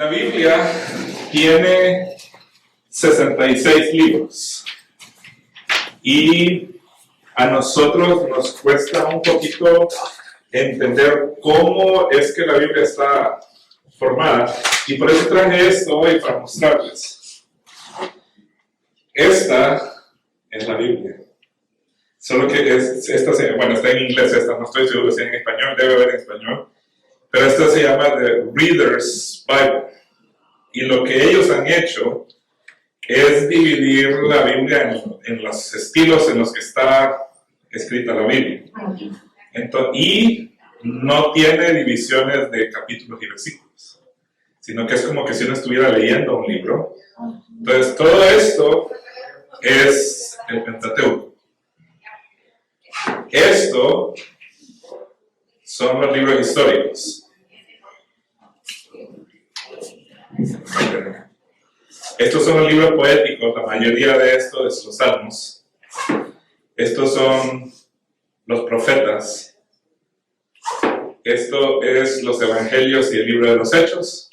La Biblia tiene 66 libros y a nosotros nos cuesta un poquito entender cómo es que la Biblia está formada, y por eso traje esto hoy para mostrarles. Esta es la Biblia, solo que esta está en inglés, no estoy seguro si en español, debe haber en español, pero esta se llama The Reader's Bible, y lo que ellos han hecho es dividir la Biblia en los estilos en los que está escrita la Biblia. Entonces, y no tiene divisiones de capítulos y versículos, sino que es como que si uno estuviera leyendo un libro. Entonces, todo esto es el Pentateuco. Esto son los libros históricos. Estos son los libros poéticos, la mayoría de estos es los salmos. Estos son los profetas. Esto es los evangelios y el libro de los hechos.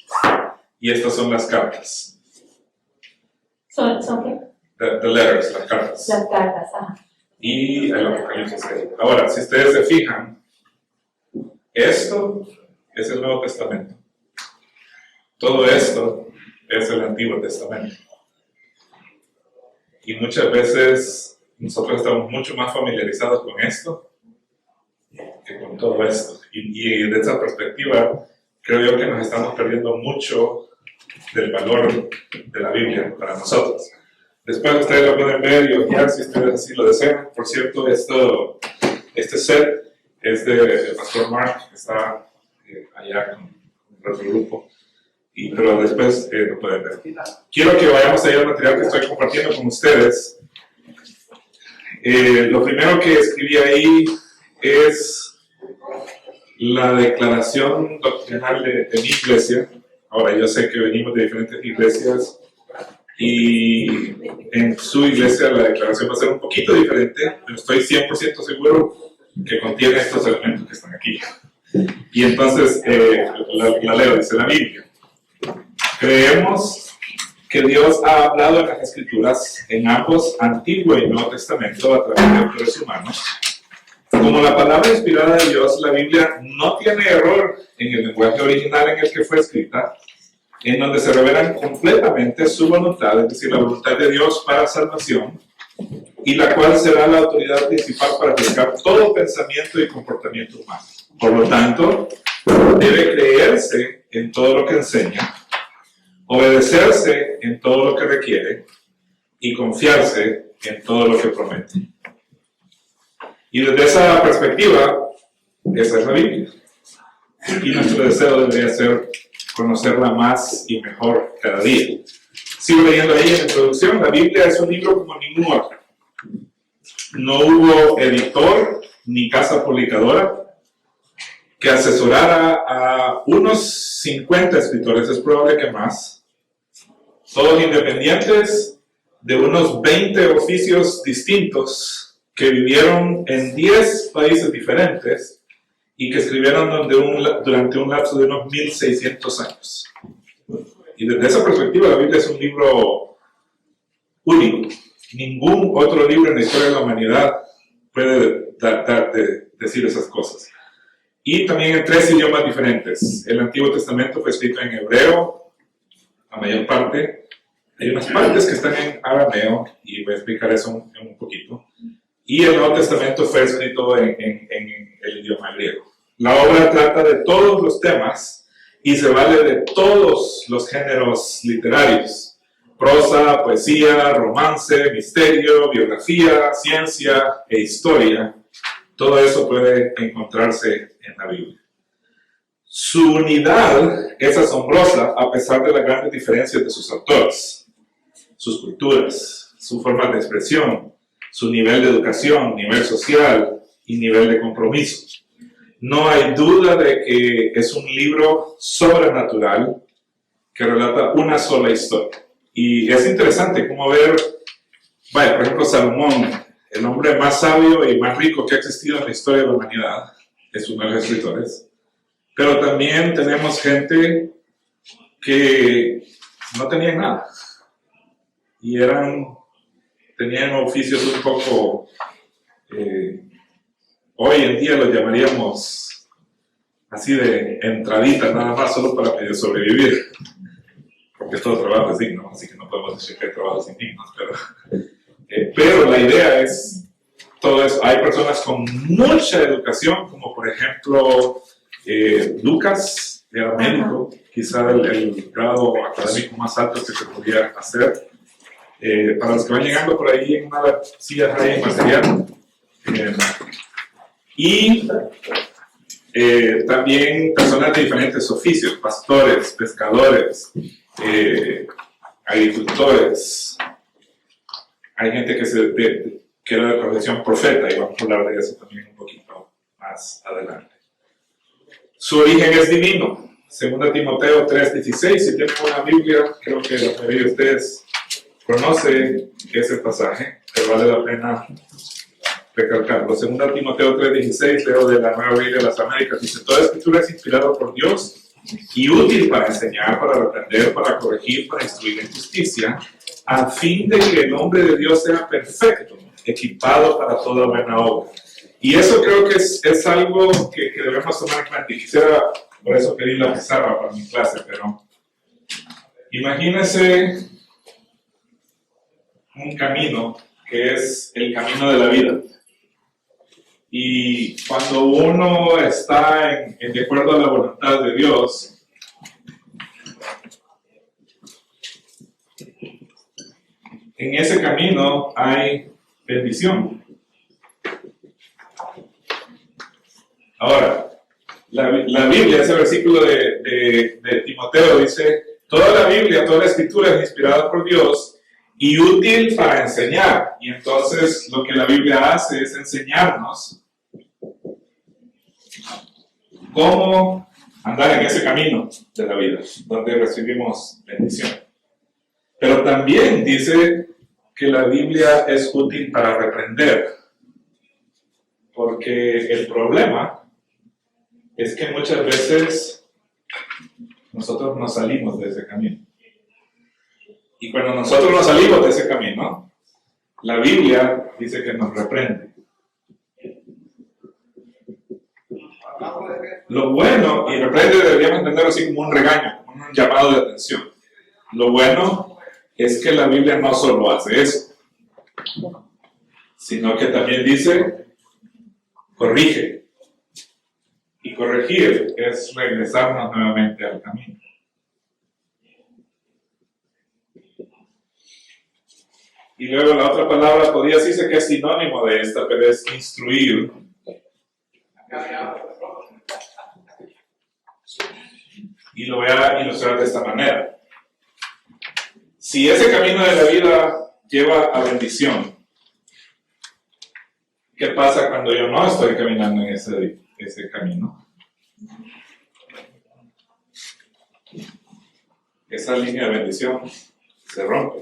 Y estas son las cartas. ¿Son qué? The letters, las cartas. Las cartas, ajá. Y el Apocalipsis. Ahora, si ustedes se fijan, esto es el Nuevo Testamento. Todo esto es el Antiguo Testamento. Y muchas veces nosotros estamos mucho más familiarizados con esto que con todo esto. Y de esa perspectiva, creo yo que nos estamos perdiendo mucho del valor de la Biblia para nosotros. Después ustedes lo pueden ver y ojear si ustedes así lo desean. Por cierto, este set es del pastor Mark, que está allá con otro grupo. Pero después lo pueden ver. Quiero que vayamos allá al material que estoy compartiendo con ustedes. Lo primero que escribí ahí es la declaración doctrinal de mi iglesia. Ahora, yo sé que venimos de diferentes iglesias y en su iglesia la declaración va a ser un poquito diferente, pero estoy 100% seguro que contiene estos elementos que están aquí. Y entonces la leo, dice la Biblia. Creemos que Dios ha hablado en las Escrituras, en ambos Antiguo y Nuevo Testamento, a través de autores humanos. Como la palabra inspirada de Dios, la Biblia no tiene error en el lenguaje original en el que fue escrita, en donde se revelan completamente su voluntad, es decir, la voluntad de Dios para salvación, y la cual será la autoridad principal para juzgar todo pensamiento y comportamiento humano. Por lo tanto, debe creerse en todo lo que enseña, obedecerse en todo lo que requiere y confiarse en todo lo que promete. Y desde esa perspectiva, esa es la Biblia. Y nuestro deseo debería ser conocerla más y mejor cada día. Sigo leyendo ahí en la introducción, la Biblia es un libro como ningún otro. No hubo editor ni casa publicadora que asesorara a unos 50 escritores, es probable que más, todos independientes de unos 20 oficios distintos que vivieron en 10 países diferentes y que escribieron durante un lapso de unos 1600 años. Y desde esa perspectiva la Biblia es un libro único. Ningún otro libro en la historia de la humanidad puede decir esas cosas. Y también en 3 idiomas diferentes. El Antiguo Testamento fue escrito en hebreo, la mayor parte. Hay unas partes que están en arameo, y voy a explicar eso en un poquito. Y el Nuevo Testamento fue escrito en el idioma griego. La obra trata de todos los temas y se vale de todos los géneros literarios. Prosa, poesía, romance, misterio, biografía, ciencia e historia. Todo eso puede encontrarse en la Biblia. Su unidad es asombrosa a pesar de las grandes diferencias de sus autores, sus culturas, su forma de expresión, su nivel de educación, nivel social y nivel de compromiso. No hay duda de que es un libro sobrenatural que relata una sola historia. Y es interesante cómo ver, por ejemplo, Salomón, el hombre más sabio y más rico que ha existido en la historia de la humanidad, es uno de los escritores. Pero también tenemos gente que no tenían nada y tenían oficios un poco, hoy en día los llamaríamos así de entradita nada más, solo para medio sobrevivir, porque todo trabajo es digno, así que no podemos decir que hay trabajos indignos, pero la idea es todo eso. Hay personas con mucha educación, como por ejemplo Lucas, era médico, quizá el grado académico más alto que se podía hacer. Para los que van llegando por ahí en una silla de material. Y también personas de diferentes oficios, pastores, pescadores, agricultores. Hay gente que era de profesión profeta, y vamos a hablar de eso también un poquito más adelante. Su origen es divino. 2 Timoteo 3:16. Si tienen una Biblia, creo que la mayoría de ustedes conoce ese pasaje, pero vale la pena recalcarlo. 2 Timoteo 3:16, leo de la Nueva Biblia de las Américas, dice: toda escritura es inspirada por Dios y útil para enseñar, para reprender, para corregir, para instruir en justicia, a fin de que el hombre de Dios sea perfecto, equipado para toda buena obra. Y eso creo que es algo que debemos tomar en cuenta. Y quisiera, por eso pedí la pizarra para mi clase, pero imagínense un camino que es el camino de la vida. Y cuando uno está de acuerdo a la voluntad de Dios, en ese camino hay bendición. Ahora, la Biblia, ese versículo de Timoteo dice: toda la Biblia, toda la escritura es inspirada por Dios y útil para enseñar. Y entonces lo que la Biblia hace es enseñarnos cómo andar en ese camino de la vida, donde recibimos bendición. Pero también dice que la Biblia es útil para reprender, porque el problema es que muchas veces nosotros nos salimos de ese camino. Y cuando nosotros nos salimos de ese camino, la Biblia dice que nos reprende. Lo bueno, y reprende deberíamos entenderlo así como un regaño, como un llamado de atención. Lo bueno es que la Biblia no solo hace eso, sino que también dice: corrige. Y corregir es regresarnos nuevamente al camino. Y luego la otra palabra podría decirse que es sinónimo de esta, pero es instruir. Y lo voy a ilustrar de esta manera. Si ese camino de la vida lleva a bendición, ¿qué pasa cuando yo no estoy caminando en ese camino? Esa línea de bendición se rompe.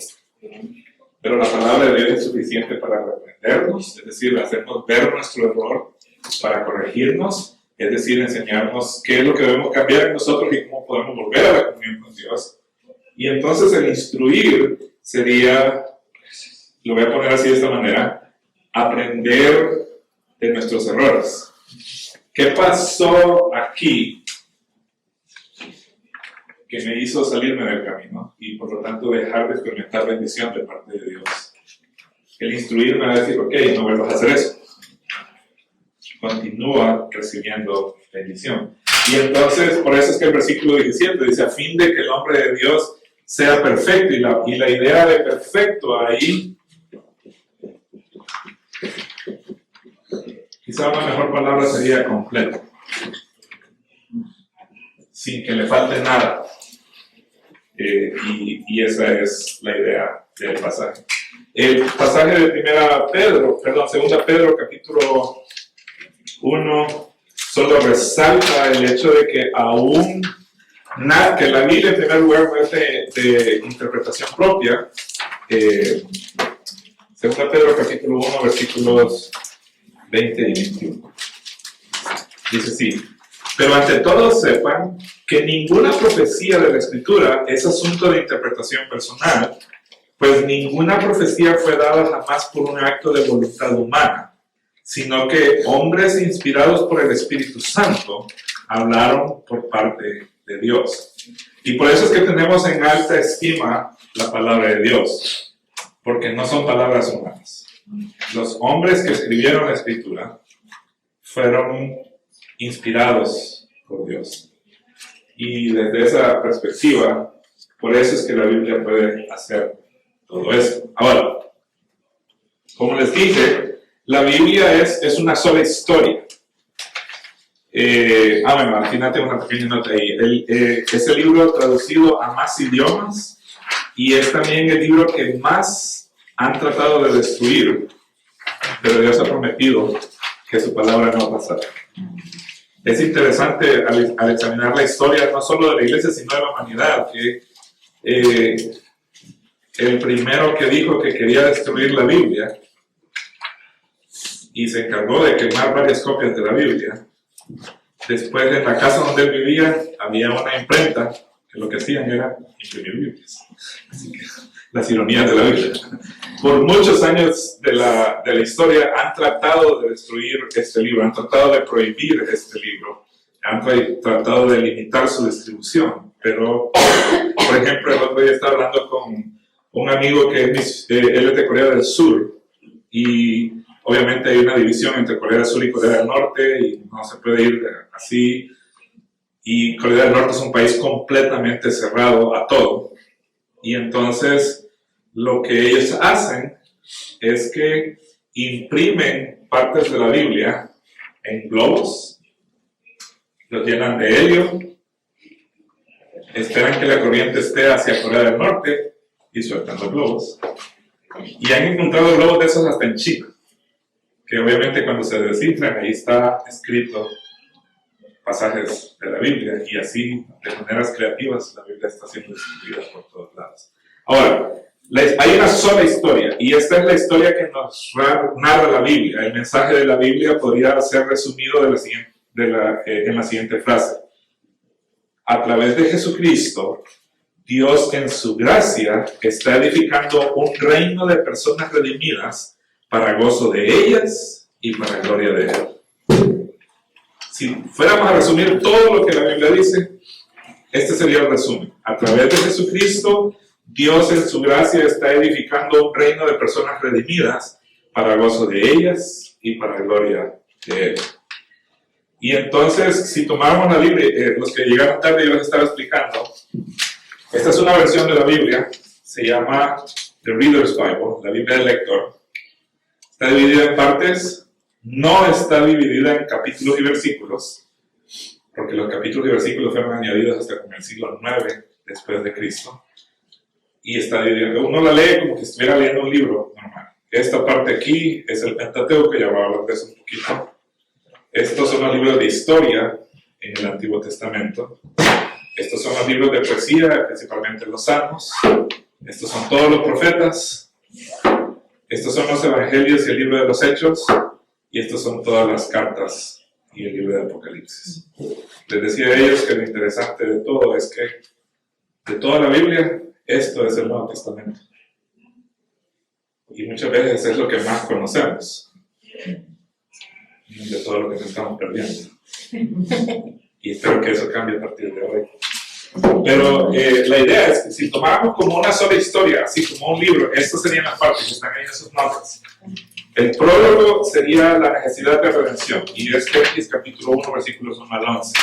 Pero la palabra de Dios es suficiente para reprendernos, es decir, hacernos ver nuestro error, para corregirnos, es decir, enseñarnos qué es lo que debemos cambiar en nosotros y cómo podemos volver a la comunión con Dios. Y entonces el instruir sería, lo voy a poner así de esta manera, aprender de nuestros errores. ¿Qué pasó aquí que me hizo salirme del camino y por lo tanto dejar de experimentar bendición de parte de Dios? El instruirme va a decir: ok, no vuelvas a hacer eso. Continúa recibiendo bendición. Y entonces, por eso es que el versículo 17 dice: a fin de que el hombre de Dios sea perfecto. Y la idea de perfecto ahí, quizá una mejor palabra sería completo, sin que le falte nada. Y esa es la idea del pasaje. El pasaje de 2 Pedro capítulo 1 solo resalta el hecho de que aún que la Biblia en primer lugar no es de interpretación propia. 2 Pedro capítulo 1 versículos 20 y 21 dice así: Pero ante todo sepan que ninguna profecía de la Escritura es asunto de interpretación personal, pues ninguna profecía fue dada jamás por un acto de voluntad humana, sino que hombres inspirados por el Espíritu Santo hablaron por parte de Dios. Y por eso es que tenemos en alta estima la palabra de Dios, porque no son palabras humanas. Los hombres que escribieron la Escritura fueron inspirados por Dios. Y desde esa perspectiva, por eso es que la Biblia puede hacer todo eso. Ahora, como les dije, la Biblia es una sola historia. Bueno, al final tengo una pequeña nota ahí. Es el libro traducido a más idiomas y es también el libro que más han tratado de destruir, pero Dios ha prometido que su palabra no pasará. Es interesante al examinar la historia, no solo de la iglesia, sino de la humanidad, que el primero que dijo que quería destruir la Biblia y se encargó de quemar varias copias de la Biblia, después en la casa donde él vivía había una imprenta que lo que hacían era imprimir Biblias. Así que las ironías de la Biblia. Por muchos años de la historia han tratado de destruir este libro, han tratado de prohibir este libro, han tratado de limitar su distribución. Pero, por ejemplo, el otro día estaba hablando con un amigo que él es de Corea del Sur y obviamente hay una división entre Corea del Sur y Corea del Norte y no se puede ir así. Y Corea del Norte es un país completamente cerrado a todo. Y entonces lo que ellos hacen es que imprimen partes de la Biblia en globos, los llenan de helio, esperan que la corriente esté hacia Corea del Norte y sueltan los globos. Y han encontrado globos de esos hasta en China, que obviamente cuando se descifran ahí está escrito pasajes de la Biblia y así de maneras creativas la Biblia está siendo distribuida por todos lados. Ahora, hay una sola historia y esta es la historia que nos narra la Biblia. El mensaje de la Biblia podría ser resumido en la siguiente frase. A través de Jesucristo, Dios en su gracia está edificando un reino de personas redimidas para gozo de ellas y para gloria de Él. Si fuéramos a resumir todo lo que la Biblia dice, este sería el resumen. A través de Jesucristo, Dios en su gracia está edificando un reino de personas redimidas para gozo de ellas y para gloria de Él. Y entonces, si tomáramos la Biblia, los que llegaron tarde yo les estaba explicando, esta es una versión de la Biblia, se llama The Reader's Bible, la Biblia del lector. Está dividida en partes, no está dividida en capítulos y versículos, porque los capítulos y versículos fueron añadidos hasta como el siglo IX después de Cristo. Y está dividida, uno la lee como que estuviera leyendo un libro normal. Esta parte aquí es el Pentateuco, ya voy a hablar de eso un poquito. Estos son los libros de historia en el Antiguo Testamento. Estos son los libros de poesía, principalmente los Salmos. Estos son todos los profetas. Estos son los Evangelios y el libro de los Hechos. Y estos son todas las cartas y el libro de Apocalipsis. Les decía a ellos que lo interesante de todo es que de toda la Biblia, esto es el Nuevo Testamento. Y muchas veces es lo que más conocemos de todo lo que nos estamos perdiendo. Y espero que eso cambie a partir de hoy. Pero la idea es que si tomáramos como una sola historia, así como un libro, estas serían las partes que están ahí en sus notas. El prólogo sería la necesidad de redención, y es Génesis capítulo 1, versículos 1 al 11.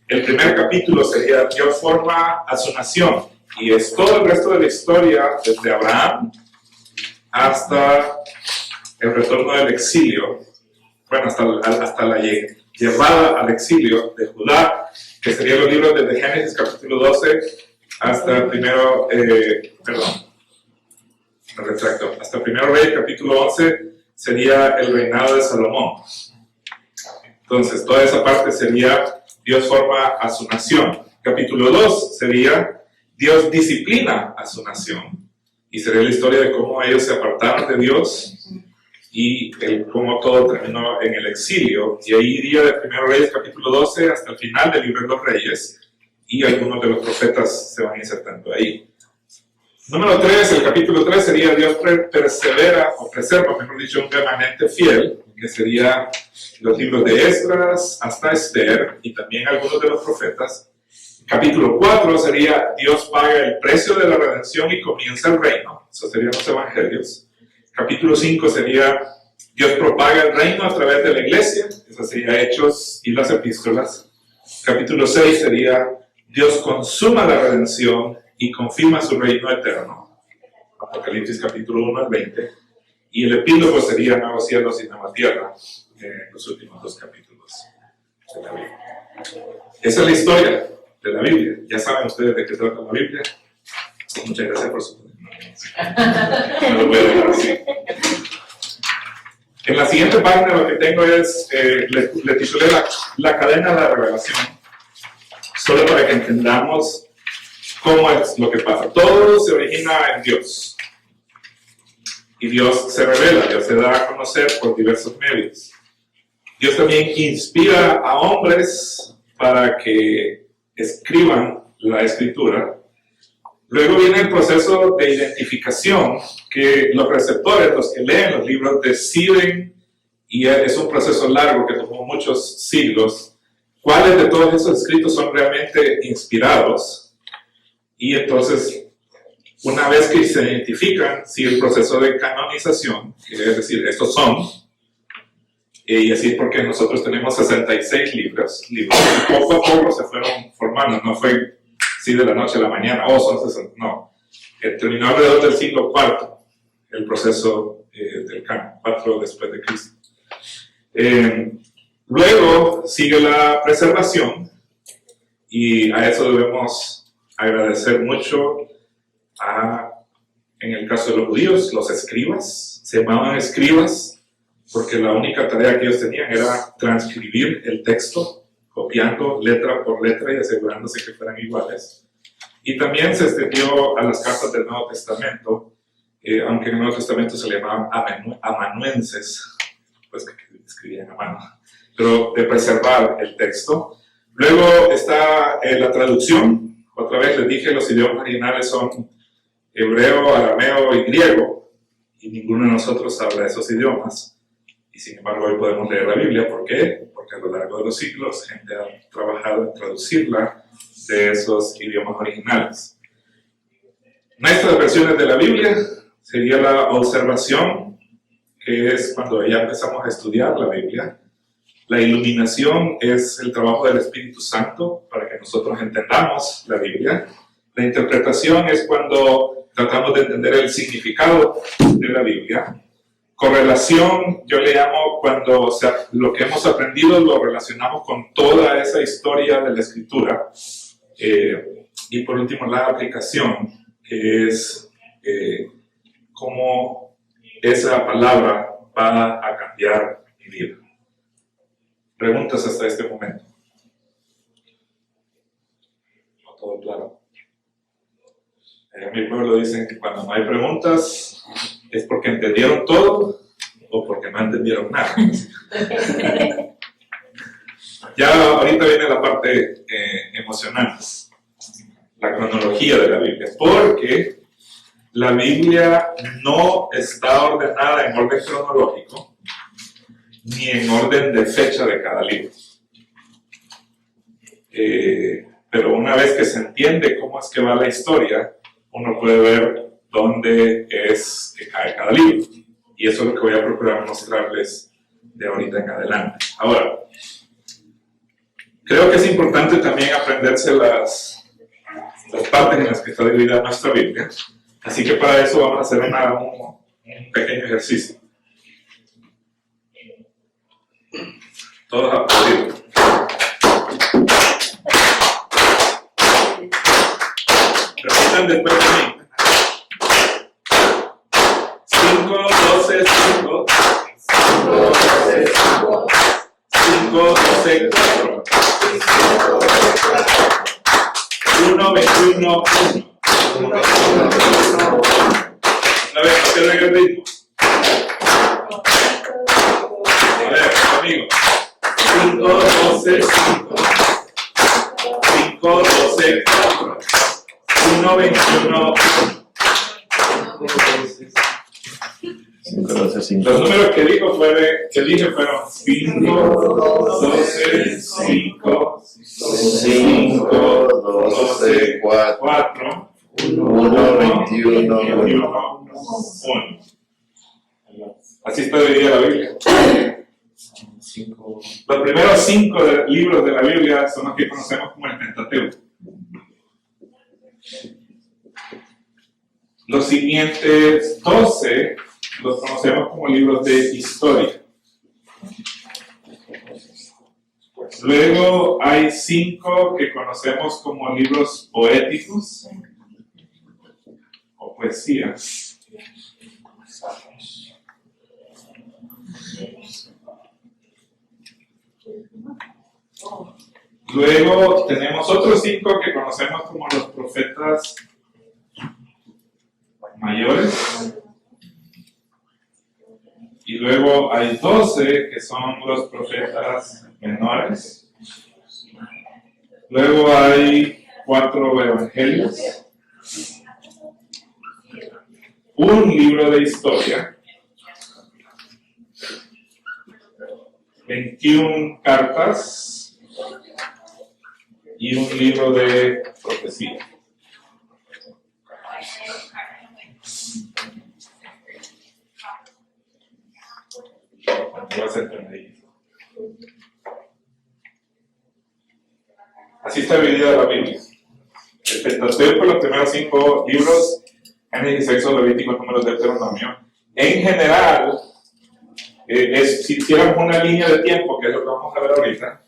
El primer capítulo sería Dios forma a su nación, y es todo el resto de la historia, desde Abraham hasta el retorno del exilio, bueno, hasta la llevada al exilio de Judá, que serían los libros desde Génesis capítulo 12 hasta el primero, hasta el primero Rey capítulo 11 sería el reinado de Salomón. Entonces, toda esa parte sería Dios forma a su nación. Capítulo 2 sería Dios disciplina a su nación. Y sería la historia de cómo ellos se apartaron de Dios y cómo todo terminó en el exilio. Y ahí iría de 1 Reyes capítulo 12 hasta el final del libro de los Reyes, y algunos de los profetas se van insertando ahí. Número 3, el capítulo 3 sería Dios persevera, o preserva, mejor dicho, un remanente fiel, que sería los libros de Esdras hasta Esther, y también algunos de los profetas. Capítulo 4 sería Dios paga el precio de la redención y comienza el reino, eso serían los evangelios. Capítulo 5 sería Dios propaga el reino a través de la iglesia, eso sería Hechos y las epístolas. Capítulo 6 sería Dios consuma la redención y confirma su reino eterno, Apocalipsis capítulo 1 al 20, y el epílogo sería nuevos cielos y nueva tierra, los últimos 2 capítulos de la Biblia. Esa es la historia de la Biblia. Ya saben ustedes de qué trata la Biblia. Muchas gracias por su no lo voy a dejar así. En la siguiente página lo que tengo es, le titulé la cadena de la revelación, solo para que entendamos cómo es lo que pasa. Todo se origina en Dios. Y Dios se revela, Dios se da a conocer por diversos medios. Dios también inspira a hombres para que escriban la escritura. Luego viene el proceso de identificación, que los receptores, los que leen los libros, deciden, y es un proceso largo que tomó muchos siglos, cuáles de todos esos escritos son realmente inspirados. Y entonces, una vez que se identifican, sigue el proceso de canonización, que es decir, estos son, y así porque nosotros tenemos 66 libros que poco a poco se fueron formando, no fue así de la noche a la mañana, son 60, no. Terminó alrededor del siglo IV el proceso del canon, 4 después de Cristo. Luego sigue la preservación, y a eso debemos agradecer mucho en el caso de los judíos, los escribas. Se llamaban escribas porque la única tarea que ellos tenían era transcribir el texto, copiando letra por letra y asegurándose que fueran iguales. Y también se extendió a las cartas del Nuevo Testamento, aunque en el Nuevo Testamento se le llamaban amanuenses, pues que escribían a mano, pero de preservar el texto. Luego está la traducción. Otra vez les dije, los idiomas originales son hebreo, arameo y griego, y ninguno de nosotros habla esos idiomas. Y sin embargo hoy podemos leer la Biblia. ¿Por qué? Porque a lo largo de los siglos gente ha trabajado en traducirla de esos idiomas originales. Nuestras versiones de la Biblia sería la observación, que es cuando ya empezamos a estudiar la Biblia. La iluminación es el trabajo del Espíritu Santo para que nosotros entendamos la Biblia. La interpretación es cuando tratamos de entender el significado de la Biblia. Correlación, yo le llamo cuando lo que hemos aprendido lo relacionamos con toda esa historia de la Escritura. Y por último, la aplicación, que es cómo esa palabra va a cambiar mi vida. ¿Preguntas hasta este momento? No todo claro. En mi pueblo dicen que cuando no hay preguntas es porque entendieron todo o porque no entendieron nada. Ya ahorita viene la parte emocionante, la cronología de la Biblia, porque la Biblia no está ordenada en orden cronológico ni en orden de fecha de cada libro. Pero una vez que se entiende cómo es que va la historia, uno puede ver dónde es que cae cada libro. Y eso es lo que voy a procurar mostrarles de ahorita en adelante. Ahora, creo que es importante también aprenderse las partes en las que está dividida nuestra Biblia. Así que para eso vamos a hacer un pequeño ejercicio. Todos aplaudidos. Repitan después de mí. 5, 12, 5. 5, 12, 4. 1, 21, 1. Una vez, no pierdan el ritmo. A ver, amigo. 5, 12, 5. 5, 12, 4. 1, 21. 5, 12, 5. Los números que dije fueron 5, 12, 5, 5, 12, 4, 1, 21. 1. Así está dividida la Biblia. Los primeros 5 libros de la Biblia son los que conocemos como el Pentateuco. Los siguientes 12 los conocemos como libros de historia. Luego hay 5 que conocemos como libros poéticos o poesía. Luego tenemos otros 5 que conocemos como los profetas mayores. Y luego hay 12 que son los profetas menores. Luego hay 4 evangelios. Un libro de historia. 21 cartas. Y un libro de profecía. Así está dividida la Biblia. El Pentateuco, los primeros 5 libros, Génesis, Éxodo, Levítico, Números, Deuteronomio. En general, si hiciéramos una línea de tiempo, que es lo que vamos a ver ahorita,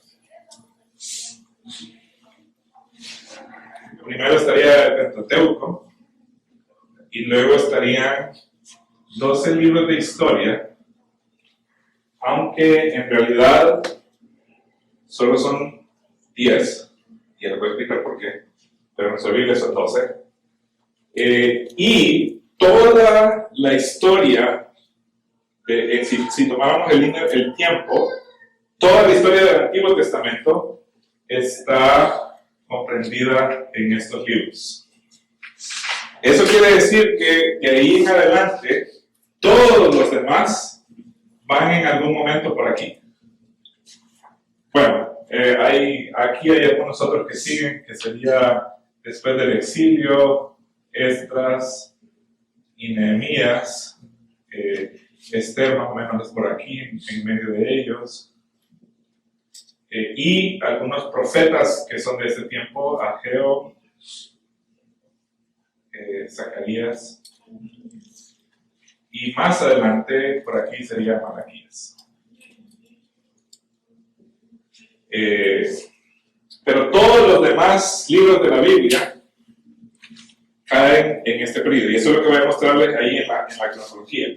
primero estaría el Pentateuco, y luego estarían 12 libros de historia, aunque en realidad solo son 10, y les voy a explicar por qué, pero en nuestra Biblia son 12. Y toda la historia, si tomáramos el tiempo, toda la historia del Antiguo Testamento está comprendida en estos libros. Eso quiere decir que de ahí en adelante, todos los demás van en algún momento por aquí. Bueno, aquí hay algunos otros que siguen, que sería después del exilio, Esdras y Nehemías. Esther más o menos es por aquí, en medio de ellos. Y algunos profetas que son de ese tiempo, Ageo, Zacarías, y más adelante por aquí sería Malaquías. Pero todos los demás libros de la Biblia caen en este periodo, y eso es lo que voy a mostrarles ahí en la cronología.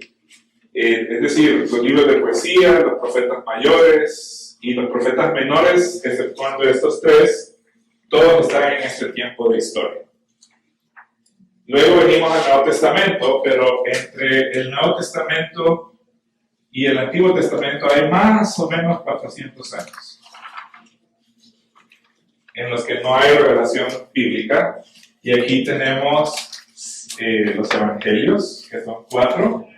Es decir, los libros de poesía, los profetas mayores y los profetas menores, exceptuando estos 3, todos están en este tiempo de historia. Luego venimos al Nuevo Testamento, pero entre el Nuevo Testamento y el Antiguo Testamento hay más o menos 400 años en los que no hay revelación bíblica, y aquí tenemos los evangelios, que son 4,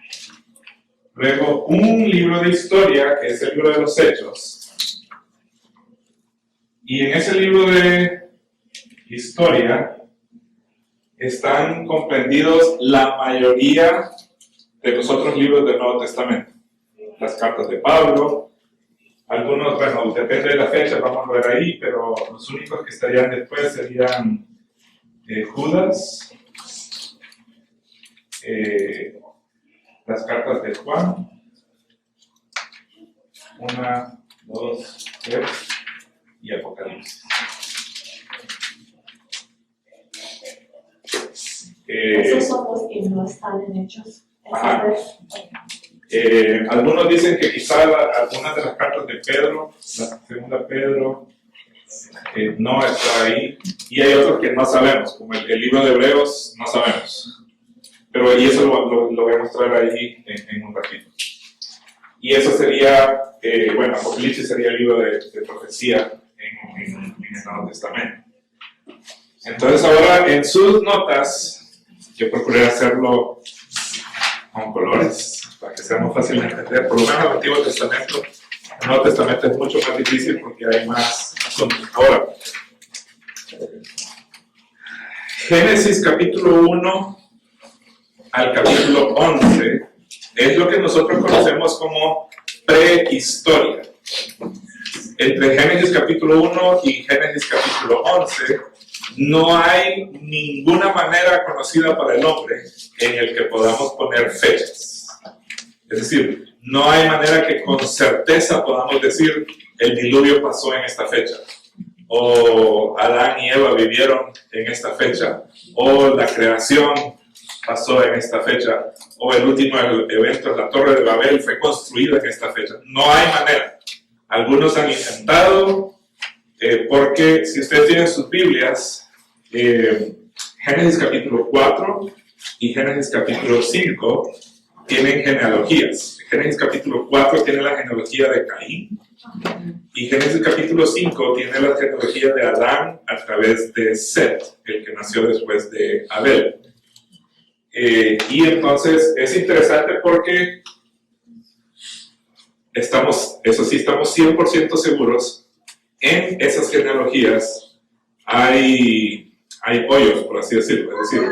luego un libro de historia, que es el libro de los Hechos, y en ese libro de historia están comprendidos la mayoría de los otros libros del Nuevo Testamento, las cartas de Pablo. Algunos, bueno, depende de la fecha, vamos a ver ahí, pero los únicos que estarían después serían Judas, las cartas de Juan, 1, 2, 3 y Apocalipsis. Esos son los que no están en Hechos. Ajá. Algunos dicen que quizá algunas de las cartas de Pedro, la segunda Pedro, no está ahí, y hay otros que no sabemos, como el libro de Hebreos, no sabemos. Pero y eso lo voy a mostrar ahí en un ratito. Y eso sería, bueno, Apocalipsis sería el libro de profecía en el Nuevo Testamento. Entonces ahora en sus notas, yo procuré hacerlo con colores, para que sea muy fácil de entender. Por lo menos el Antiguo Testamento, el Nuevo Testamento es mucho más difícil porque hay más asuntos. Ahora, Génesis capítulo 1 al capítulo 11 es lo que nosotros conocemos como prehistoria. Entre Génesis capítulo 1 y Génesis capítulo 11 no hay ninguna manera conocida para el hombre en el que podamos poner fechas. Es decir, no hay manera que con certeza podamos decir el diluvio pasó en esta fecha, o Adán y Eva vivieron en esta fecha, o la creación pasó en esta fecha, o el último evento en la Torre de Babel fue construido en esta fecha. No hay manera. Algunos han intentado, porque si ustedes tienen sus Biblias, Génesis capítulo 4 y Génesis capítulo 5 tienen genealogías. Génesis capítulo 4 tiene la genealogía de Caín, y Génesis capítulo 5 tiene la genealogía de Adán a través de Set, el que nació después de Abel. Y entonces es interesante porque estamos 100% seguros, en esas genealogías hay hoyos, por así decirlo. Es decir,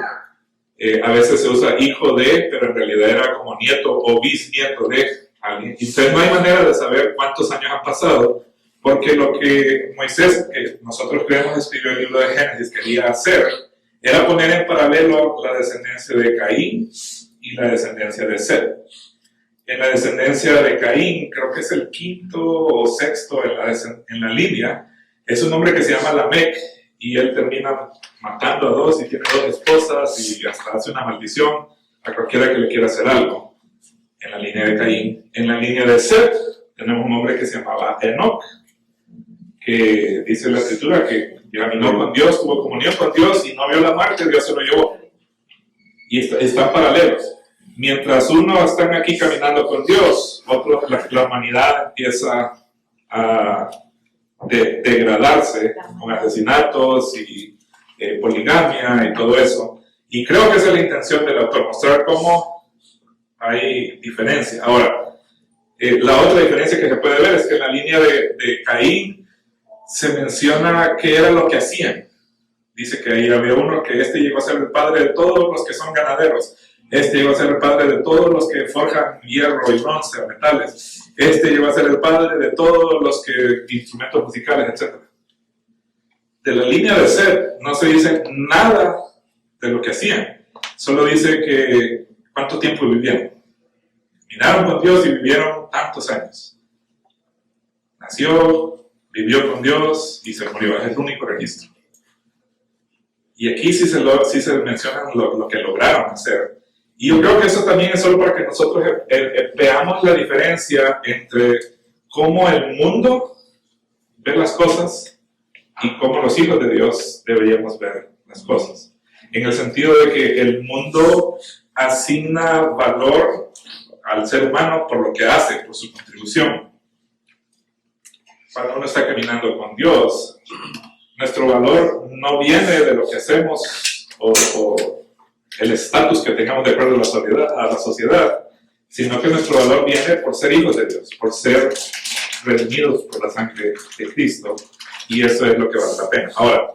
a veces se usa hijo de, pero en realidad era como nieto o bisnieto de alguien. Entonces no hay manera de saber cuántos años han pasado, porque lo que Moisés, que nosotros creemos escribió el libro de Génesis, quería hacer era poner en paralelo la descendencia de Caín y la descendencia de Set. En la descendencia de Caín, creo que es el quinto o sexto en la línea, es un hombre que se llama Lamec, y él termina matando a dos y tiene dos esposas y hasta hace una maldición a cualquiera que le quiera hacer algo. En la línea de Caín. En la línea de Set tenemos un hombre que se llamaba Enoch, que dice la escritura que caminó con Dios, tuvo comunión con Dios y no vio la muerte, Dios se lo llevó. Y están paralelos. Mientras uno está aquí caminando con Dios, otro, la humanidad empieza a degradarse con asesinatos y poligamia y todo eso. Y creo que esa es la intención del autor, mostrar cómo hay diferencia. Ahora, la otra diferencia que se puede ver es que en la línea de Caín se menciona qué era lo que hacían. Dice que ahí había uno que llegó a ser el padre de todos los que son ganaderos. Llegó a ser el padre de todos los que forjan hierro y bronce o metales. Llegó a ser el padre de todos los que instrumentos musicales, etc. De la línea de Set no se dice nada de lo que hacían. Solo dice que cuánto tiempo vivían. Caminaron con Dios y vivieron tantos años. Nació, vivió con Dios y se murió. Es el único registro. Y aquí sí se menciona lo que lograron hacer. Y yo creo que eso también es solo para que nosotros veamos la diferencia entre cómo el mundo ve las cosas y cómo los hijos de Dios deberíamos ver las cosas. En el sentido de que el mundo asigna valor al ser humano por lo que hace, por su contribución. Cuando uno está caminando con Dios, nuestro valor no viene de lo que hacemos o el estatus que tengamos de acuerdo a la sociedad, sino que nuestro valor viene por ser hijos de Dios, por ser redimidos por la sangre de Cristo, y eso es lo que vale la pena. Ahora,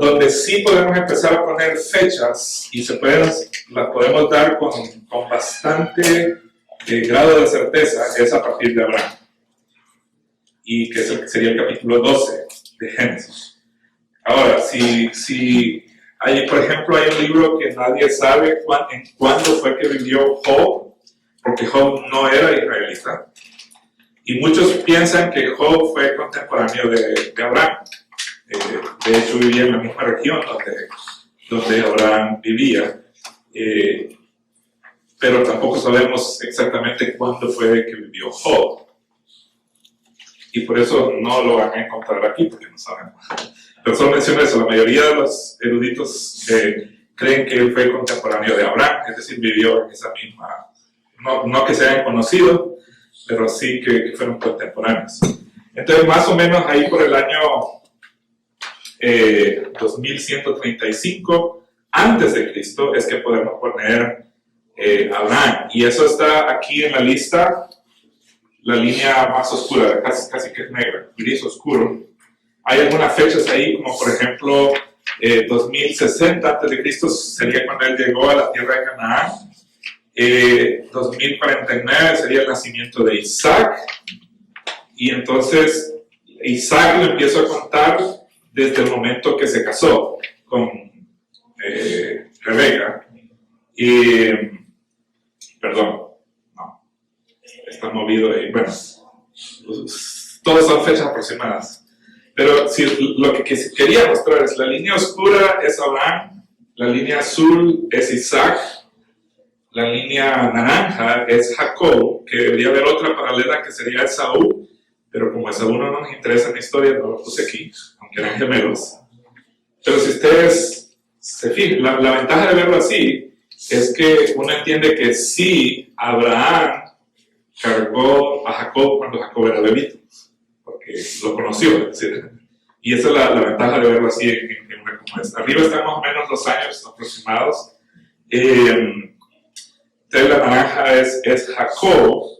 donde sí podemos empezar a poner fechas, y las podemos dar con bastante grado de certeza, es a partir de Abraham, y que sería el capítulo 12 de Génesis. Ahora, si hay, por ejemplo, hay un libro que nadie sabe cuándo fue que vivió Job, porque Job no era israelita, y muchos piensan que Job fue contemporáneo de Abraham. De hecho, vivía en la misma región donde Abraham vivía, pero tampoco sabemos exactamente cuándo fue que vivió Job. Y por eso no lo van a encontrar aquí, porque no sabemos. Pero solo menciono eso, la mayoría de los eruditos creen que él fue contemporáneo de Abraham, es decir, vivió en esa misma no que se hayan conocido, pero sí que fueron contemporáneos. Entonces, más o menos ahí por el año 2135 antes de Cristo es que podemos poner Abraham. Y eso está aquí en la lista, la línea más oscura, casi que es negra, gris oscuro. Hay algunas fechas ahí, como por ejemplo 2060 antes de Cristo sería cuando él llegó a la tierra de Canaán. 2049 sería el nacimiento de Isaac. Y entonces Isaac lo empiezo a contar desde el momento que se casó con Rebeca. Perdón, no, está movido ahí. Bueno, todas son fechas aproximadas. Pero si, lo que quería mostrar es la línea oscura es Abraham, la línea azul es Isaac, la línea naranja es Jacob, que debería haber otra paralela que sería Esaú, pero como Esaú no nos interesa en la historia, no lo puse aquí, aunque eran gemelos. Pero si ustedes se fijan, la ventaja de verlo así es que uno entiende que sí, Abraham cargó a Jacob cuando Jacob era bebito, porque lo conoció, es decir, y esa es la ventaja de verlo así en una como esta. Arriba están más o menos los años aproximados. Entonces la naranja es Jacob.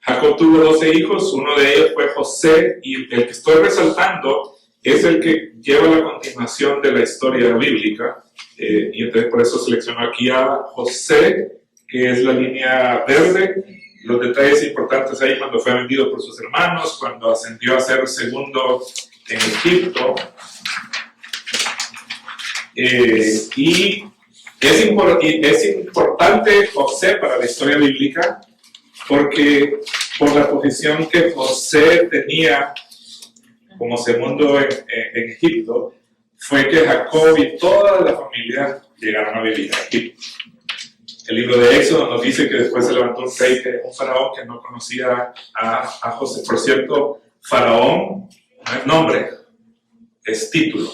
Jacob tuvo 12 hijos, uno de ellos fue José, y el que estoy resaltando es el que lleva la continuación de la historia bíblica, y entonces por eso selecciono aquí a José, que es la línea verde. Los detalles importantes ahí: cuando fue vendido por sus hermanos, cuando ascendió a ser segundo en Egipto, y es importante José para la historia bíblica porque por la posición que José tenía como segundo en Egipto, fue que Jacob y toda la familia llegaron a vivir a Egipto. El libro de Éxodo nos dice que después se levantó un rey, un faraón que no conocía a José. Por cierto, faraón no es nombre, es título.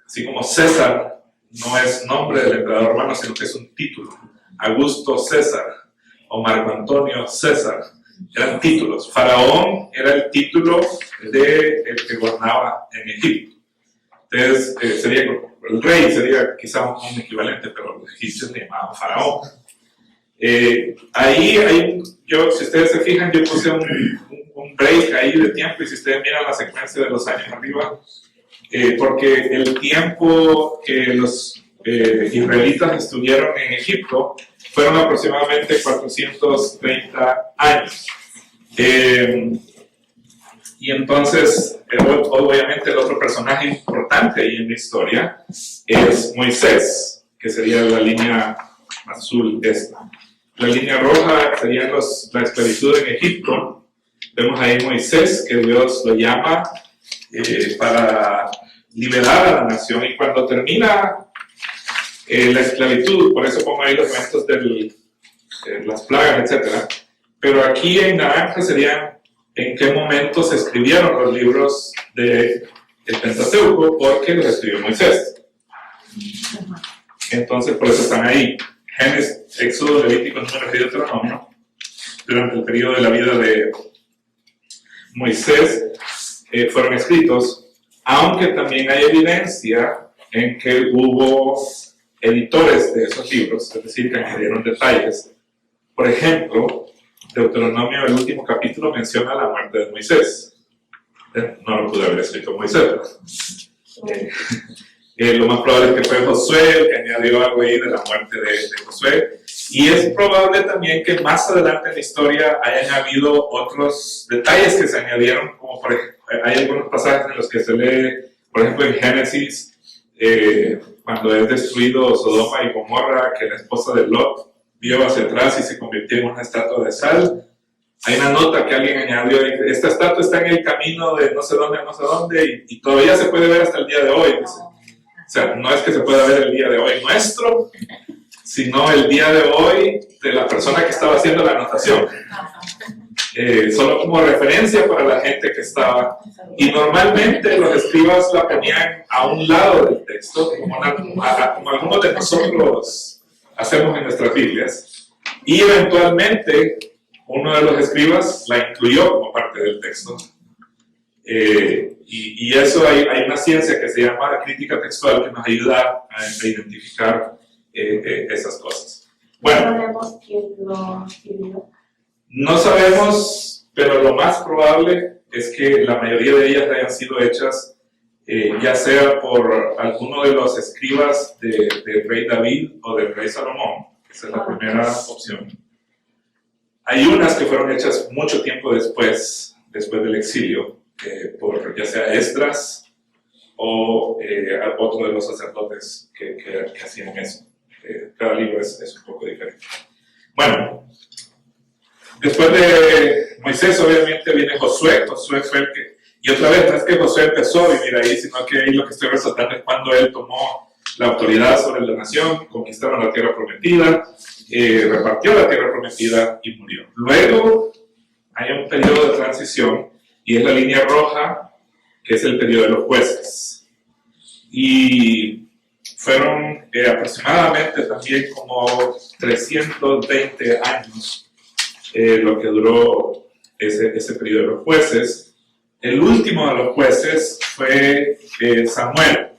Así como César no es nombre del emperador romano, sino que es un título. Augusto César o Marco Antonio César eran títulos. Faraón era el título del que gobernaba en Egipto. Entonces, el rey sería quizá un equivalente, pero los egipcios le llamaban faraón. Ahí hay si ustedes se fijan, yo puse un break ahí de tiempo, y si ustedes miran la secuencia de los años arriba, porque el tiempo que los israelitas estuvieron en Egipto fueron aproximadamente 430 años. Y entonces, obviamente, el otro personaje importante ahí en la historia es Moisés, que sería la línea azul esta. La línea roja sería la esclavitud en Egipto. Vemos ahí Moisés, que Dios lo llama para liberar a la nación, y cuando termina la esclavitud, por eso pongo ahí los eventos de las plagas, etc. Pero aquí en naranja serían en qué momento se escribieron los libros del Pentateuco, porque los escribió Moisés. Entonces, por eso están ahí. Génesis, Éxodo, Levítico, Números y Deuteronomio, durante el periodo de la vida de Moisés, fueron escritos, aunque también hay evidencia en que hubo editores de esos libros, es decir, que añadieron detalles. Por ejemplo, Deuteronomio, el último capítulo, menciona la muerte de Moisés. No lo pude haber escrito Moisés, lo más probable es que fue Josué el que añadió algo ahí de la muerte de Josué. Y es probable también que más adelante en la historia hayan habido otros detalles que se añadieron, como por ejemplo, hay algunos pasajes en los que se lee, por ejemplo, en Génesis, cuando es destruido Sodoma y Gomorra, que la esposa de Lot vio hacia atrás y se convirtió en una estatua de sal. Hay una nota que alguien añadió: esta estatua está en el camino de no sé dónde, y todavía se puede ver hasta el día de hoy. Dice. O sea, no es que se pueda ver el día de hoy nuestro, sino el día de hoy de la persona que estaba haciendo la anotación. Solo como referencia para la gente que estaba. Y normalmente los escribas la ponían a un lado del texto, como algunos de nosotros hacemos en nuestras Biblias. Y eventualmente uno de los escribas la incluyó como parte del texto. Y eso hay una ciencia que se llama crítica textual que nos ayuda a identificar esas cosas. Bueno, sabemos quién lo escribió. no sabemos, pero lo más probable es que la mayoría de ellas hayan sido hechas ya sea por alguno de los escribas del rey David o del rey Salomón. Esa es la primera opción. Hay unas que fueron hechas mucho tiempo después del exilio, por ya sea Esdras o otro de los sacerdotes que hacían eso. Cada libro es un poco diferente. Bueno, después de Moisés obviamente viene Josué. Josué fue el que, y otra vez no es que Josué empezó a vivir ahí, sino que ahí lo que estoy resaltando es cuando él tomó la autoridad sobre la nación, conquistaron la tierra prometida, repartió la tierra prometida y murió. Luego hay un periodo de transición y es la línea roja, que es el periodo de los jueces. Y fueron aproximadamente también como 320 años lo que duró ese periodo de los jueces. El último de los jueces fue Samuel.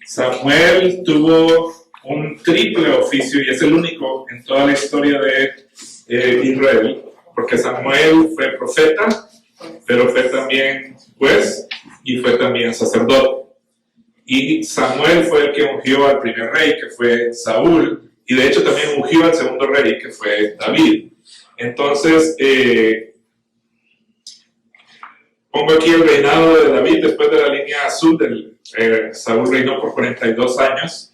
Samuel tuvo un triple oficio y es el único en toda la historia de Israel, porque Samuel fue profeta, pero fue también juez y fue también sacerdote. Y Samuel fue el que ungió al primer rey, que fue Saúl, y de hecho también ungió al segundo rey, que fue David. Entonces, pongo aquí el reinado de David después de la línea azul. Saúl reinó por 42 años.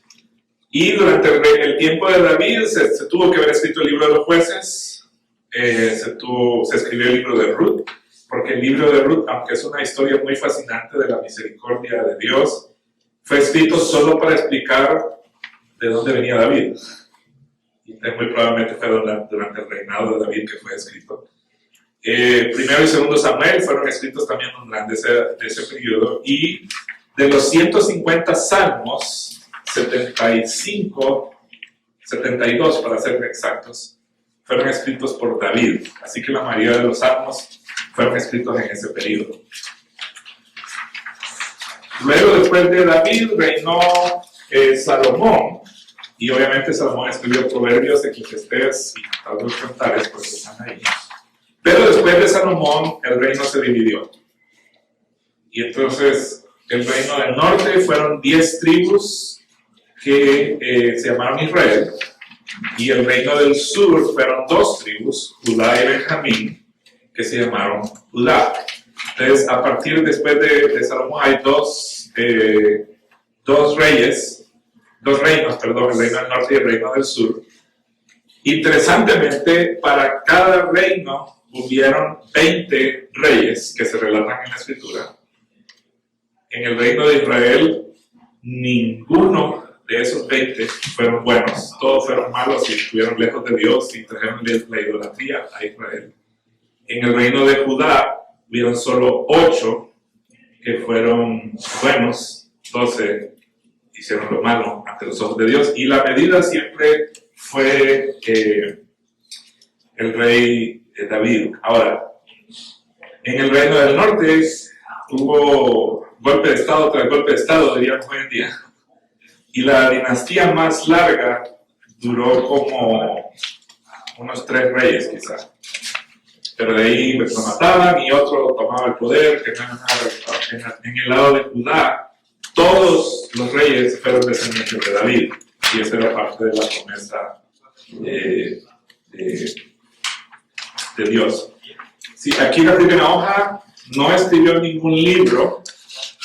Y durante el tiempo de David se tuvo que haber escrito el libro de los jueces, se escribió el libro de Ruth, porque el libro de Ruth, aunque es una historia muy fascinante de la misericordia de Dios, fue escrito solo para explicar de dónde venía David. Y muy probablemente fue durante el reinado de David que fue escrito. Primero y segundo Samuel fueron escritos también durante ese periodo, y de los 150 salmos, 72 para ser exactos, fueron escritos por David. Así que la mayoría de los salmos fueron escritos en ese periodo. Luego, después de David, reinó Salomón, y obviamente Salomón escribió Proverbios, Eclesiastés y algunos cantares, porque están ahí. Pero después de Salomón, el reino se dividió. Y entonces, el reino del norte fueron 10 tribus que se llamaron Israel, y el reino del sur fueron 2 tribus, Judá y Benjamín, que se llamaron Judá. Entonces, a partir después de Salomón hay dos reinos, el reino del norte y el reino del sur. Interesantemente, para cada reino hubieron 20 reyes que se relatan en la escritura. En el reino de Israel, ninguno de esos 20 fueron buenos, todos fueron malos y estuvieron lejos de Dios y trajeron la idolatría a Israel. En el reino de Judá, hubieron solo 8 que fueron buenos, 12 hicieron lo malo ante los ojos de Dios, y la medida siempre fue el rey David. Ahora, en el reino del norte hubo golpe de estado tras golpe de estado, diríamos hoy en día, y la dinastía más larga duró como unos 3 reyes quizás. Pero de ahí lo mataban y otro tomaba el poder. En el lado de Judá, todos los reyes fueron descendientes de David, y esa era parte de la promesa de Dios. Sí, aquí la primera hoja no escribió ningún libro,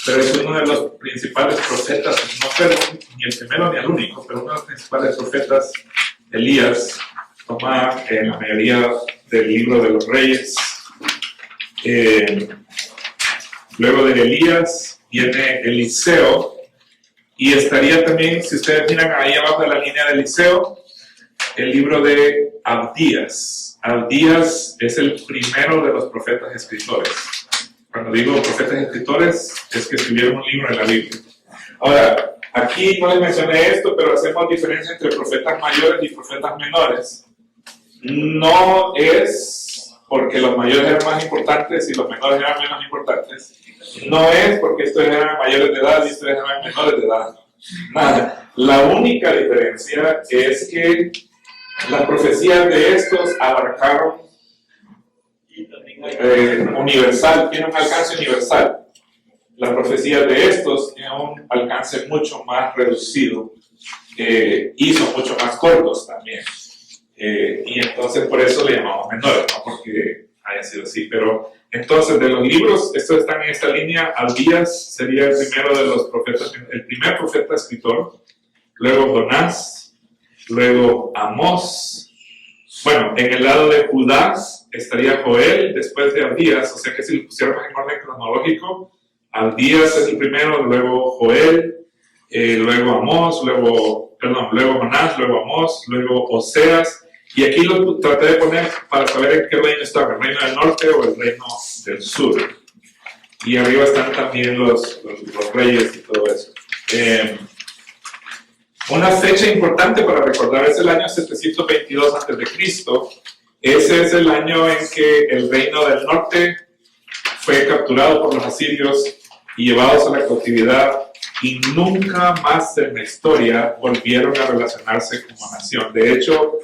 pero es uno de los principales profetas, no fue ni el primero ni el único, pero uno de los principales profetas, Elías, toma la mayoría del libro de los reyes. Luego de Elías viene Eliseo, y estaría también, si ustedes miran ahí abajo de la línea de Eliseo, el libro de Abdías. Abdías es el primero de los profetas escritores. Cuando digo profetas escritores, es que escribieron un libro en la Biblia. Ahora, aquí no les mencioné esto, pero hacemos diferencia entre profetas mayores y profetas menores. no es porque los mayores eran más importantes y los menores eran menos importantes. No es porque estos eran mayores de edad y estos eran menores de edad. Nada. La única diferencia es que las profecías de estos abarcaron universal, tienen un alcance universal. Las profecías de estos tienen un alcance mucho más reducido y son mucho más cortos también. Y entonces por eso le llamamos menores, no porque haya sido así. Pero entonces de los libros, estos están en esta línea. Abdías sería el primero de los profetas, el primer profeta escritor. Luego Jonás, luego Amós. Bueno, en el lado de Judá estaría Joel después de Abdías, o sea que si lo pusiéramos en orden cronológico, Abdías es el primero, luego Joel, luego Amós, luego Jonás, luego Amós, luego Oseas, y aquí lo traté de poner para saber en qué reino estaba, el reino del norte o el reino del sur. Y arriba están también los reyes y todo eso. Una fecha importante para recordar es el año 722 a.C. Ese es el año en que el reino del norte fue capturado por los asirios y llevados a la cautividad, y nunca más en la historia volvieron a relacionarse como nación. De hecho,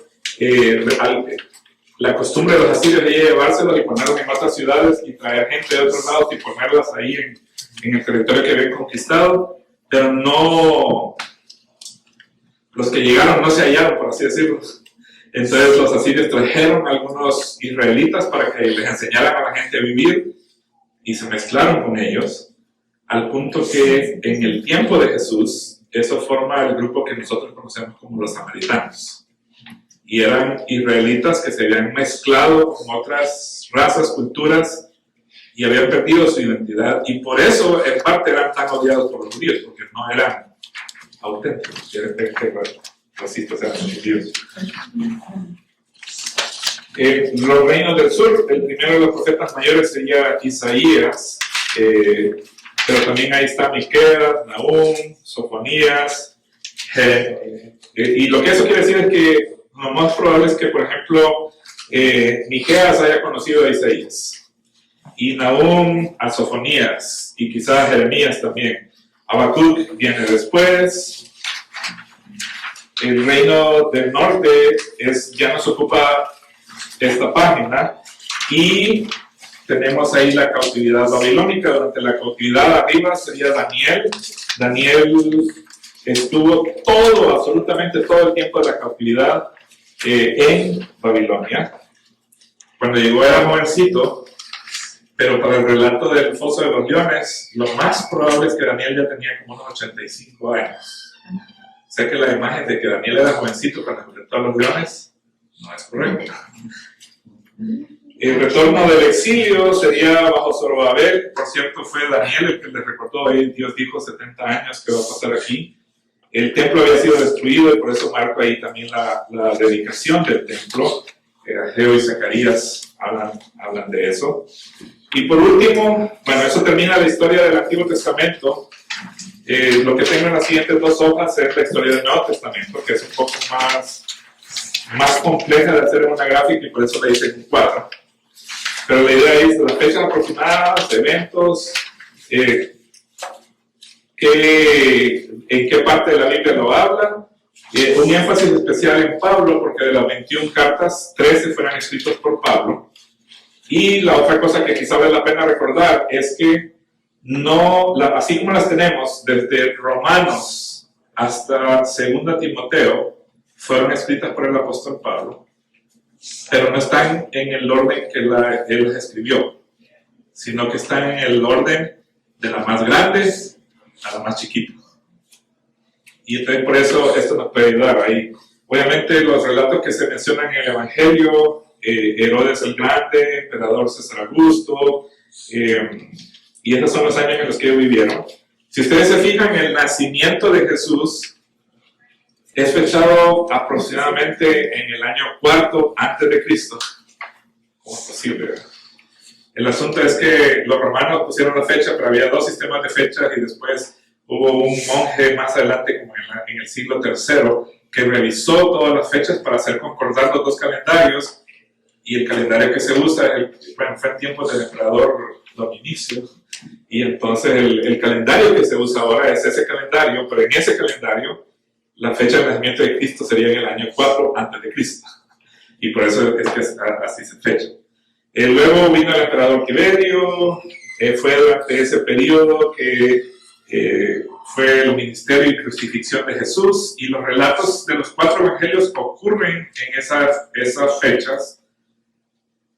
la costumbre de los asirios era llevárselos y ponerlos en otras ciudades y traer gente de otros lados y ponerlas ahí en el territorio que habían conquistado, pero no, los que llegaron no se hallaron, por así decirlo. Entonces los asirios trajeron a algunos israelitas para que les enseñaran a la gente a vivir y se mezclaron con ellos, al punto que en el tiempo de Jesús, eso forma el grupo que nosotros conocemos como los samaritanos. Y eran israelitas que se habían mezclado con otras razas, culturas, y habían perdido su identidad. Y por eso, en parte, eran tan odiados por los judíos, porque no eran auténticos, eran racistas, eran judíos. Los reinos del sur, el primero de los profetas mayores sería Isaías, pero también ahí está Miqueas, Nahum, Sofonías, y lo que eso quiere decir es que lo más probable es que, por ejemplo, Miqueas haya conocido a Isaías, y Nahum a Sofonías, y quizás Jeremías también. Habacuc viene después. El reino del norte ya nos ocupa esta página, y tenemos ahí la cautividad babilónica. Durante la cautividad arriba sería Daniel. Daniel estuvo absolutamente todo el tiempo de la cautividad en Babilonia. Cuando llegó era jovencito, pero para el relato del foso de los leones, lo más probable es que Daniel ya tenía como unos 85 años. O sea que la imagen de que Daniel era jovencito cuando enfrentó a los leones no es correcta. El retorno del exilio sería bajo Zorobabel. Por cierto, fue Daniel el que les recordó ahí, Dios dijo 70 años que va a pasar aquí. El templo había sido destruido y por eso marco ahí también la dedicación del templo. Ageo y Zacarías hablan de eso. Y por último, bueno, eso termina la historia del Antiguo Testamento. Lo que tengo en las siguientes dos hojas es la historia del Nuevo Testamento, que es un poco más compleja de hacer en una gráfica y por eso la hice en un cuadro. Pero la idea es las fechas aproximadas, eventos, en qué parte de la Biblia lo habla. Un énfasis especial en Pablo, porque de las 21 cartas, 13 fueron escritos por Pablo. Y la otra cosa que quizá vale la pena recordar es que así como las tenemos, desde Romanos hasta 2 Timoteo, fueron escritas por el apóstol Pablo, pero no están en el orden que él las escribió, sino que están en el orden de la más grande a la más chiquita. Y entonces por eso esto nos puede ayudar ahí. Obviamente los relatos que se mencionan en el Evangelio, Herodes el Grande, emperador César Augusto, y esos son los años en los que ellos vivieron. Si ustedes se fijan, el nacimiento de Jesús es fechado aproximadamente en el año 4 antes de Cristo. ¿Cómo es posible? El asunto es que los romanos pusieron la fecha, pero había dos sistemas de fechas y después hubo un monje más adelante, como en el siglo III, que revisó todas las fechas para hacer concordar los dos calendarios, y el calendario que se usa, fue en tiempos del emperador Dominicio, y entonces el calendario que se usa ahora es ese calendario, pero en ese calendario la fecha de nacimiento de Cristo sería en el año 4 antes de Cristo, y por eso es que así se fecha. Luego vino el emperador Tiberio, fue durante ese periodo que fue el ministerio y crucifixión de Jesús, y los relatos de los 4 evangelios ocurren en esas fechas.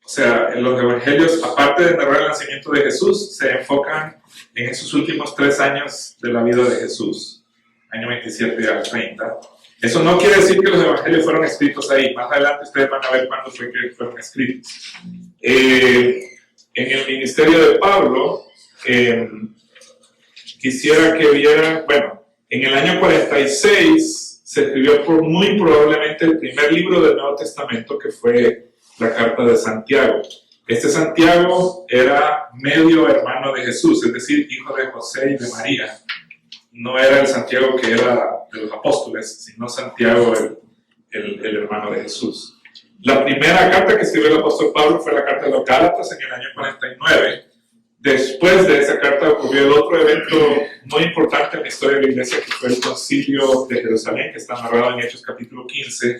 O sea, en los evangelios, aparte de narrar el nacimiento de Jesús, se enfocan en esos últimos 3 años de la vida de Jesús, año 27 al 30. Eso no quiere decir que los evangelios fueron escritos ahí. Más adelante ustedes van a ver cuándo fue que fueron escritos. En el ministerio de Pablo, quisiera que vieran, bueno, en el año 46 se escribió muy probablemente el primer libro del Nuevo Testamento, que fue la carta de Santiago. Este Santiago era medio hermano de Jesús, es decir, hijo de José y de María. No era el Santiago que era de los apóstoles, sino Santiago, el hermano de Jesús. La primera carta que escribió el apóstol Pablo fue la carta de los Gálatas en el año 49. Después de esa carta ocurrió el otro evento muy importante en la historia de la iglesia, que fue el concilio de Jerusalén, que está narrado en Hechos capítulo 15.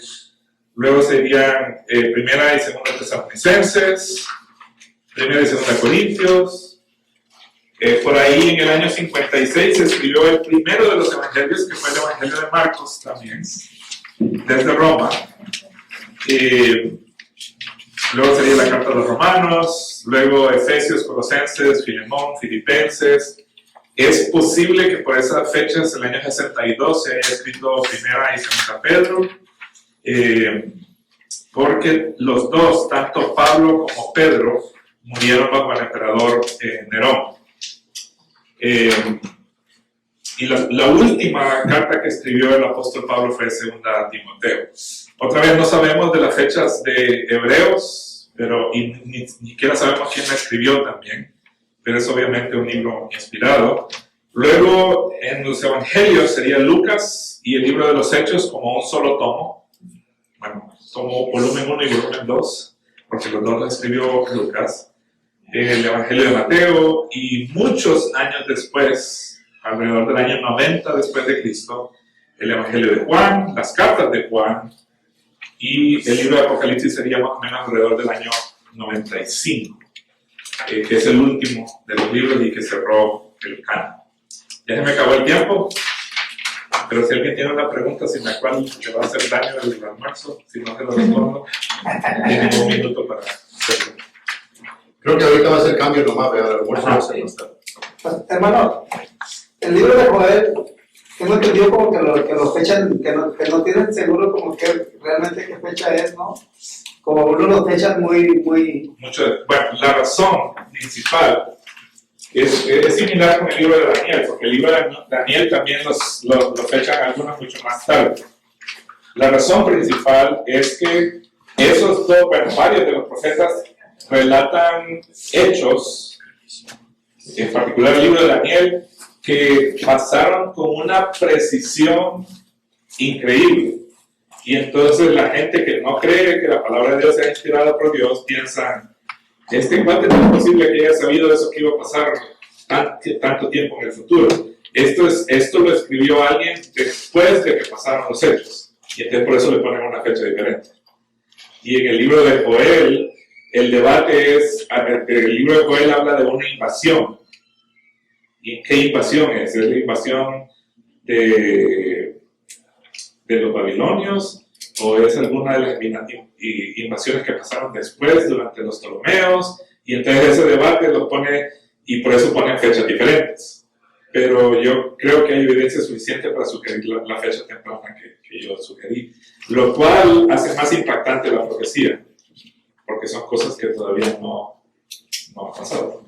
Luego serían primera y segunda Tesalonicenses, primera y segunda Corintios. Por ahí en el año 56 se escribió el primero de los evangelios, que fue el evangelio de Marcos también, desde Roma. Luego sería la carta de los Romanos, luego Efesios, Colosenses, Filemón, Filipenses. Es posible que por esas fechas, el año 62, se haya escrito primera y segunda Pedro, porque los dos, tanto Pablo como Pedro, murieron bajo el emperador Nerón. Y la última carta que escribió el apóstol Pablo fue segunda a Timoteo. Otra vez no sabemos de las fechas de Hebreos, pero ni siquiera sabemos quién la escribió también, pero es obviamente un libro inspirado. Luego en los evangelios sería Lucas y el libro de los Hechos como un solo tomo. Bueno, tomo volumen 1 y volumen 2, porque los dos lo escribió Lucas. El evangelio de Mateo, y muchos años después, alrededor del año 90 después de Cristo, el evangelio de Juan, las cartas de Juan, y el libro de Apocalipsis sería más o menos alrededor del año 95, que es el último de los libros y que cerró el canon. Ya se me acabó el tiempo, pero si alguien tiene una pregunta sin la cual le va a hacer daño el almuerzo, si no se lo respondo, tiene un minuto para hacerlo. Creo que ahorita va a ser cambio nomás, pero el almuerzo va a ser más tarde. Pues, hermano, el libro de Joel, tengo entendido como que lo fechan, que no tienen seguro como que realmente qué fecha es, ¿no? Como uno lo fechan muy... Bueno, la razón principal es similar con el libro de Daniel, porque el libro de Daniel también lo fechan algunos mucho más tarde. La razón principal es que esos dos, varios de los profetas relatan hechos, en particular el libro de Daniel, que pasaron con una precisión increíble. Y entonces la gente que no cree que la palabra de Dios sea inspirada por Dios piensa, cuate no es posible que haya sabido eso que iba a pasar tanto tiempo en el futuro. Esto lo escribió alguien después de que pasaron los hechos, y entonces por eso le ponen una fecha diferente. Y en el libro de Joel, el debate es, el libro de Joel habla de una invasión. ¿Y qué invasión es? ¿Es la invasión de los babilonios? ¿O es alguna de las invasiones que pasaron después, durante los Ptolomeos? Y entonces ese debate lo pone, y por eso ponen fechas diferentes. Pero yo creo que hay evidencia suficiente para sugerir la fecha temprana que yo sugerí, lo cual hace más impactante la profecía, porque son cosas que todavía no han pasado.